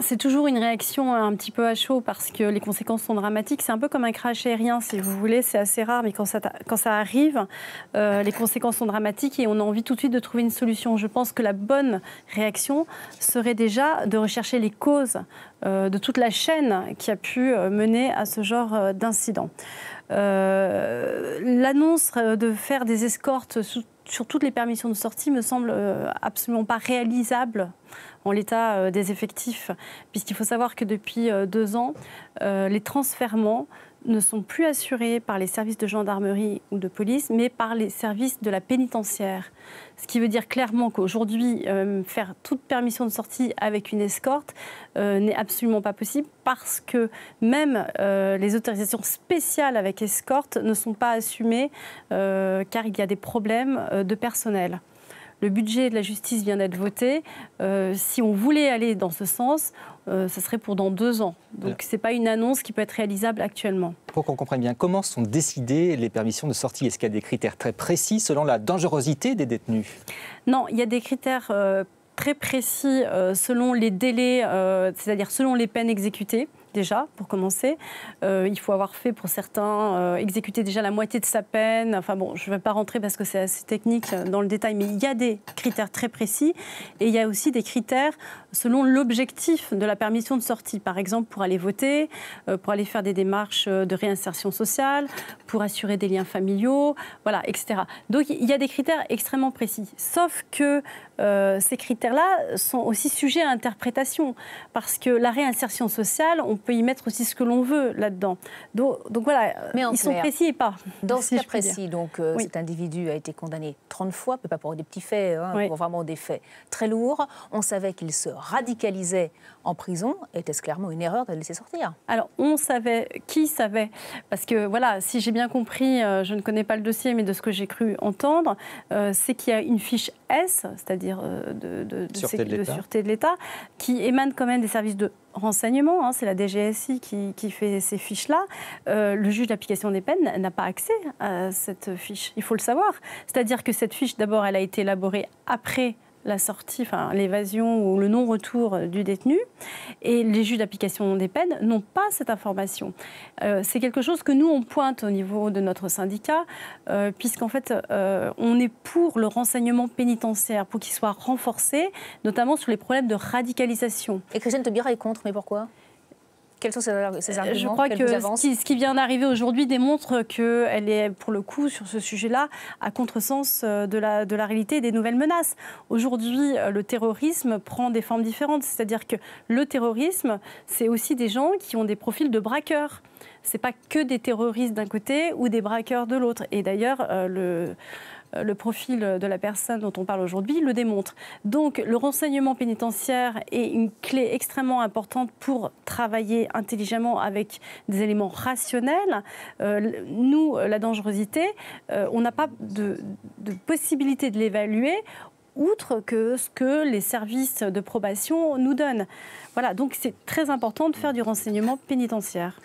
C'est toujours une réaction un petit peu à chaud parce que les conséquences sont dramatiques. C'est un peu comme un crash aérien, si vous voulez. C'est assez rare, mais quand ça arrive, les conséquences sont dramatiques et on a envie tout de suite de trouver une solution. Je pense que la bonne réaction serait déjà de rechercher les causes de toute la chaîne qui a pu mener à ce genre d'incident. L'annonce de faire des escortes sur toutes les permissions de sortie me semble absolument pas réalisable en l'état des effectifs, puisqu'il faut savoir que depuis 2 ans, les transfèrements ne sont plus assurés par les services de gendarmerie ou de police, mais par les services de la pénitentiaire. Ce qui veut dire clairement qu'aujourd'hui, faire toute permission de sortie avec une escorte n'est absolument pas possible parce que même les autorisations spéciales avec escorte ne sont pas assumées car il y a des problèmes de personnel. Le budget de la justice vient d'être voté. Si on voulait aller dans ce sens, ce serait pour dans 2 ans. Donc ce n'est pas une annonce qui peut être réalisable actuellement. Pour qu'on comprenne bien, comment sont décidées les permissions de sortie? Est-ce qu'il y a des critères très précis selon la dangerosité des détenus? Non, il y a des critères très précis selon les délais, c'est-à-dire selon les peines exécutées. Déjà, pour commencer. Il faut avoir fait, pour certains, exécuter déjà la moitié de sa peine. Enfin bon, je ne vais pas rentrer parce que c'est assez technique dans le détail, mais il y a des critères très précis. Et il y a aussi des critères selon l'objectif de la permission de sortie. Par exemple, pour aller voter, pour aller faire des démarches de réinsertion sociale, pour assurer des liens familiaux, voilà, etc. Donc il y a des critères extrêmement précis. Sauf que ces critères-là sont aussi sujets à interprétation. Parce que la réinsertion sociale, on peut y mettre aussi ce que l'on veut là-dedans. Donc voilà, ils sont précis et pas. Dans ce cas précis, donc, cet individu a été condamné 30 fois, pas pour des petits faits, pour vraiment des faits très lourds. On savait qu'il se radicalisait en prison. Était-ce clairement une erreur de le laisser sortir? Alors, on savait, qui savait? Parce que voilà, si j'ai bien compris, je ne connais pas le dossier, mais de ce que j'ai cru entendre, c'est qu'il y a une fiche S, c'est-à-dire de sûreté de l'État, qui émane quand même des services de renseignement, c'est la DGSI qui fait ces fiches-là. Le juge d'application des peines n'a pas accès à cette fiche, il faut le savoir. C'est-à-dire que cette fiche, d'abord, elle a été élaborée après la sortie, enfin l'évasion ou le non-retour du détenu, et les juges d'application des peines n'ont pas cette information. C'est quelque chose que nous, on pointe au niveau de notre syndicat, puisqu'en fait, on est pour le renseignement pénitentiaire, pour qu'il soit renforcé, notamment sur les problèmes de radicalisation. Et Christiane Taubira est contre, mais pourquoi ? Quels sont ses arguments? Je crois que ce qui vient d'arriver aujourd'hui démontre qu'elle est, pour le coup, sur ce sujet-là, à contresens de la réalité et des nouvelles menaces. Aujourd'hui, le terrorisme prend des formes différentes. C'est-à-dire que le terrorisme, c'est aussi des gens qui ont des profils de braqueurs. Ce n'est pas que des terroristes d'un côté ou des braqueurs de l'autre. Et d'ailleurs, le profil de la personne dont on parle aujourd'hui le démontre. Donc le renseignement pénitentiaire est une clé extrêmement importante pour travailler intelligemment avec des éléments rationnels. Nous, la dangerosité, on n'a pas de possibilité de l'évaluer outre que ce que les services de probation nous donnent. Voilà, donc c'est très important de faire du renseignement pénitentiaire.